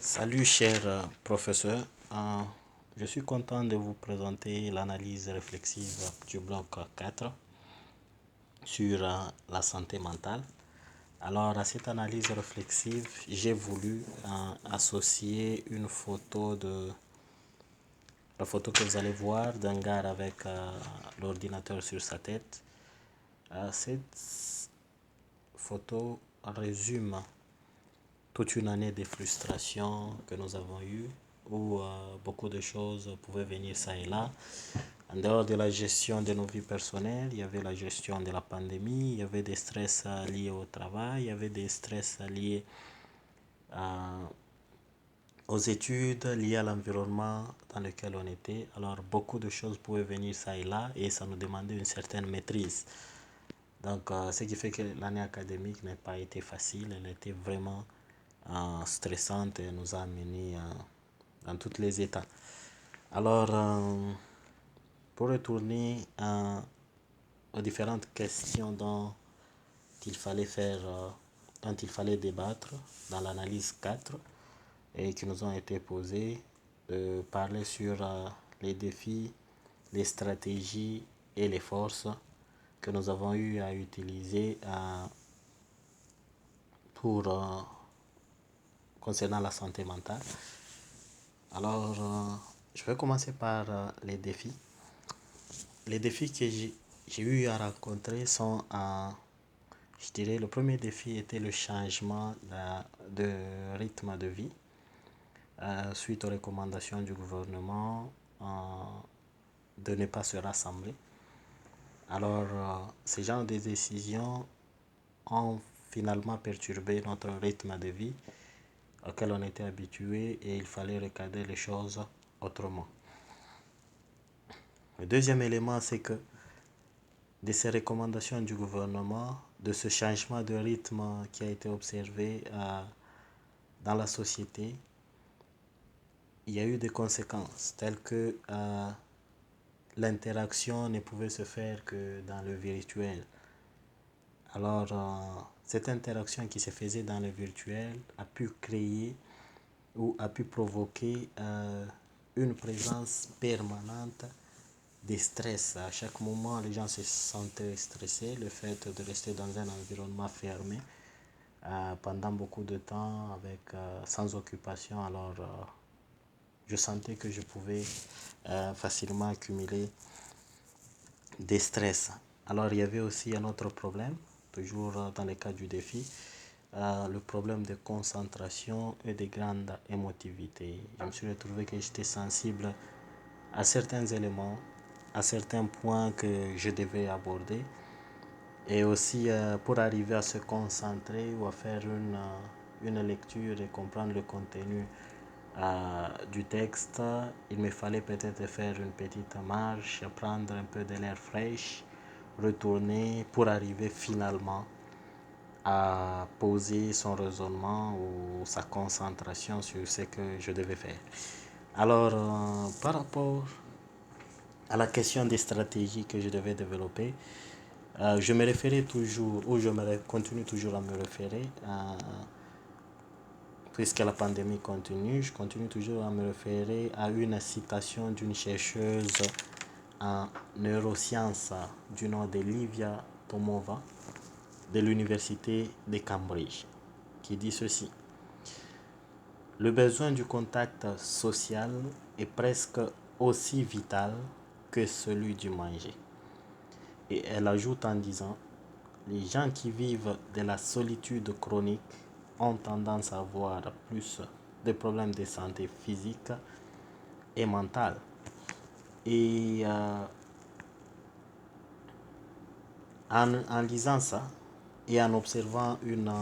Salut cher professeur. Je suis content de vous présenter l'analyse réflexive du bloc 4 sur la santé mentale. Alors à cette analyse réflexive, j'ai voulu associer une photo la photo que vous allez voir d'un gars avec l'ordinateur sur sa tête. Cette photo résume toute une année de frustration que nous avons eue, où beaucoup de choses pouvaient venir ça et là. En dehors de la gestion de nos vies personnelles, il y avait la gestion de la pandémie, il y avait des stress liés au travail, il y avait des stress liés euh, aux études, liés à l'environnement dans lequel on était. Alors beaucoup de choses pouvaient venir ça et là et ça nous demandait une certaine maîtrise. Donc ce qui fait que l'année académique n'a pas été facile, elle était vraiment stressante et nous a amené dans tous les états. Alors, pour retourner aux différentes questions il fallait faire, dont il fallait débattre dans l'analyse 4 et qui nous ont été posées, de parler sur les défis, les stratégies et les forces que nous avons eu à utiliser pour concernant la santé mentale. Alors, je vais commencer par les défis. Les défis que j'ai eu à rencontrer sont, je dirais, le premier défi était le changement de rythme de vie suite aux recommandations du gouvernement de ne pas se rassembler. Alors, ces genres de décisions ont finalement perturbé notre rythme de vie auquel on était habitué et il fallait recadrer les choses autrement. Le deuxième élément, c'est que de ces recommandations du gouvernement, de ce changement de rythme qui a été observé dans la société, il y a eu des conséquences telles que l'interaction ne pouvait se faire que dans le virtuel. Alors, cette interaction qui se faisait dans le virtuel a pu créer ou a pu provoquer une présence permanente de stress. À chaque moment, les gens se sentaient stressés. Le fait de rester dans un environnement fermé pendant beaucoup de temps avec sans occupation, alors je sentais que je pouvais facilement accumuler des stress. Alors il y avait aussi un autre problème, toujours dans le cas du défi, le problème de concentration et de grande émotivité. Je me suis retrouvé que j'étais sensible à certains éléments, à certains points que je devais aborder. Et aussi pour arriver à se concentrer ou à faire une lecture et comprendre le contenu du texte, il me fallait peut-être faire une petite marche, prendre un peu de l'air fraîche, retourner pour arriver finalement à poser son raisonnement ou sa concentration sur ce que je devais faire. Alors, par rapport à la question des stratégies que je devais développer, je me référais toujours, ou continue toujours à me référer, puisque la pandémie continue, je continue toujours à me référer à une citation d'une chercheuse en neurosciences du nom de Livia Tomova de l'université de Cambridge, qui dit ceci: le besoin du contact social est presque aussi vital que celui du manger. Et elle ajoute en disant: les gens qui vivent de la solitude chronique ont tendance à avoir plus de problèmes de santé physique et mentale. Et en lisant ça et en observant une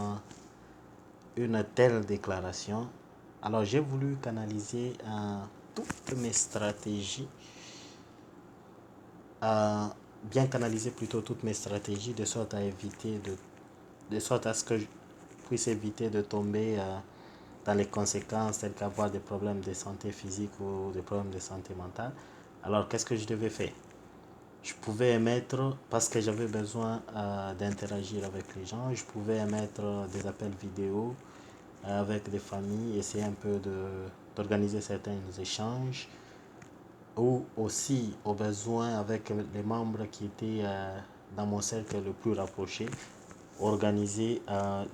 telle déclaration, alors j'ai voulu canaliser toutes mes stratégies, bien canaliser plutôt toutes mes stratégies de sorte à éviter de sorte à ce que je puisse éviter de tomber dans les conséquences telles qu'avoir des problèmes de santé physique ou des problèmes de santé mentale. Alors qu'est-ce que je devais faire? Je pouvais émettre, parce que j'avais besoin d'interagir avec les gens, je pouvais émettre des appels vidéo avec des familles, essayer un peu d'organiser certains échanges ou aussi au besoin avec les membres qui étaient dans mon cercle le plus rapproché, organiser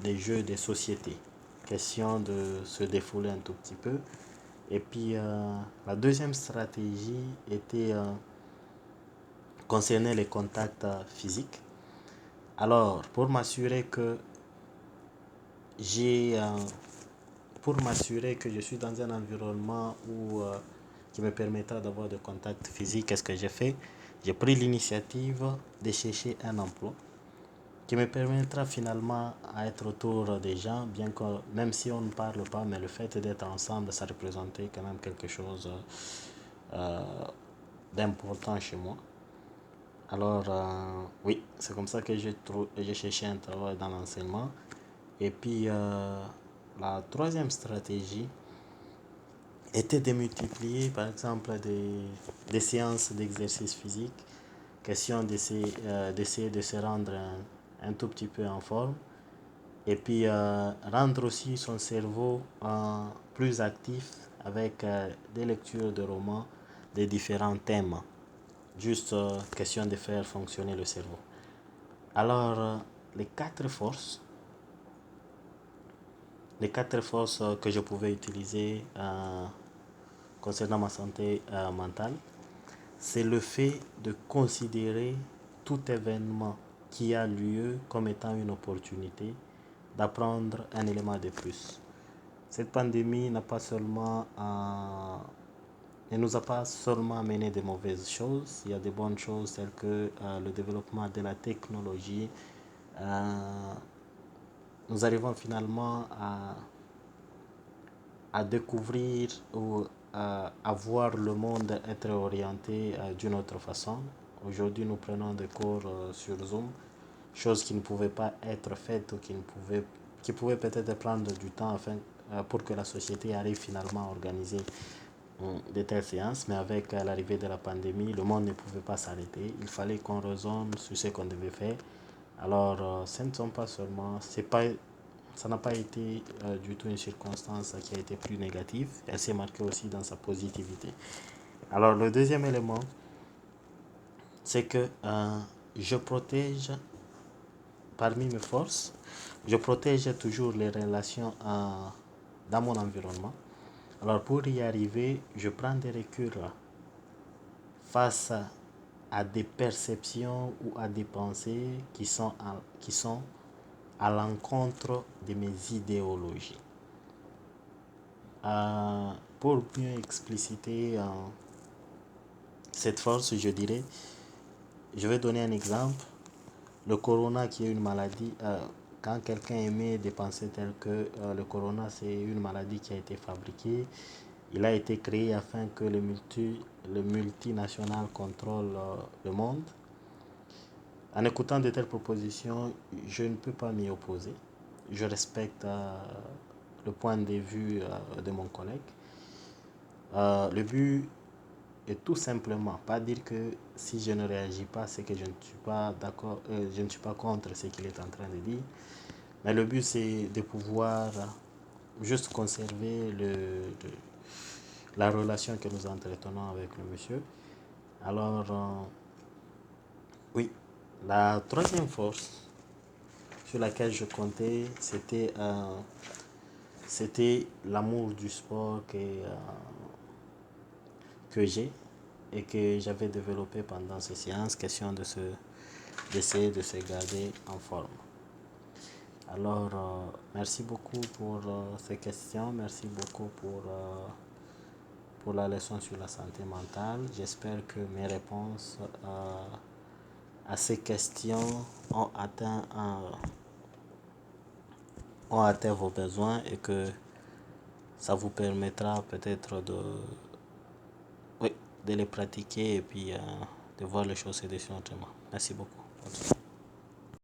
des jeux de société. Question de se défouler un tout petit peu. Et puis la deuxième stratégie était concerner les contacts physiques. Alors, j'ai pour m'assurer que je suis dans un environnement qui me permettra d'avoir de contacts physiques, qu'est-ce que j'ai fait? J'ai pris l'initiative de chercher un emploi qui me permettra finalement à être autour des gens, bien que même si on ne parle pas, mais le fait d'être ensemble, ça représentait quand même quelque chose euh, d'important chez moi. Alors, oui, c'est comme ça que j'ai cherché un travail dans l'enseignement. Et puis, la troisième stratégie était de multiplier, par exemple, des séances d'exercice physique, question d'essayer de se rendre un tout petit peu en forme. Et puis, rendre aussi son cerveau plus actif avec des lectures de romans de différents thèmes. Juste question de faire fonctionner le cerveau. Alors, les quatre forces, que je pouvais utiliser concernant ma santé mentale, c'est le fait de considérer tout événement qui a lieu comme étant une opportunité d'apprendre un élément de plus. Cette pandémie ne nous a pas seulement amené de mauvaises choses, il y a de bonnes choses telles que le développement de la technologie. Euh, Nous arrivons finalement à découvrir ou à voir le monde être orienté d'une autre façon. Aujourd'hui, nous prenons des cours sur Zoom, chose qui ne pouvait pas être faite ou qui pouvait peut-être prendre du temps pour que la société arrive finalement à organiser de telles séances. Mais avec l'arrivée de la pandémie, le monde ne pouvait pas s'arrêter. Il fallait qu'on raisonne sur ce qu'on devait faire. Alors, ce ne sont pas seulement, ça n'a pas été du tout une circonstance qui a été plus négative. Elle s'est marquée aussi dans sa positivité. Alors, le deuxième élément, c'est que je protège, parmi mes forces, je protège toujours les relations dans mon environnement. Alors, pour y arriver, je prends des reculs face à des perceptions ou à des pensées qui sont à l'encontre de mes idéologies. Pour mieux expliciter cette force, je vais donner un exemple. Le corona qui est une maladie, quand quelqu'un émet des pensées telles que le corona c'est une maladie qui a été fabriquée, il a été créé afin que le multinational contrôle le monde. En écoutant de telles propositions, je ne peux pas m'y opposer. Je respecte le point de vue de mon collègue. Le but est tout simplement pas dire que si je ne réagis pas, c'est que je ne suis pas d'accord, je ne suis pas contre ce qu'il est en train de dire. Mais le but c'est de pouvoir juste conserver la relation que nous entretenons avec le monsieur. Alors, oui, la troisième force sur laquelle je comptais, c'était l'amour du sport que j'ai et que j'avais développé pendant ces séances, question d'essayer de se garder en forme. Alors, merci beaucoup pour ces questions, merci beaucoup pour la leçon sur la santé mentale. J'espère que mes réponses à ces questions ont atteint vos besoins et que ça vous permettra peut-être oui, de les pratiquer et puis de voir les choses se décider autrement. Merci beaucoup.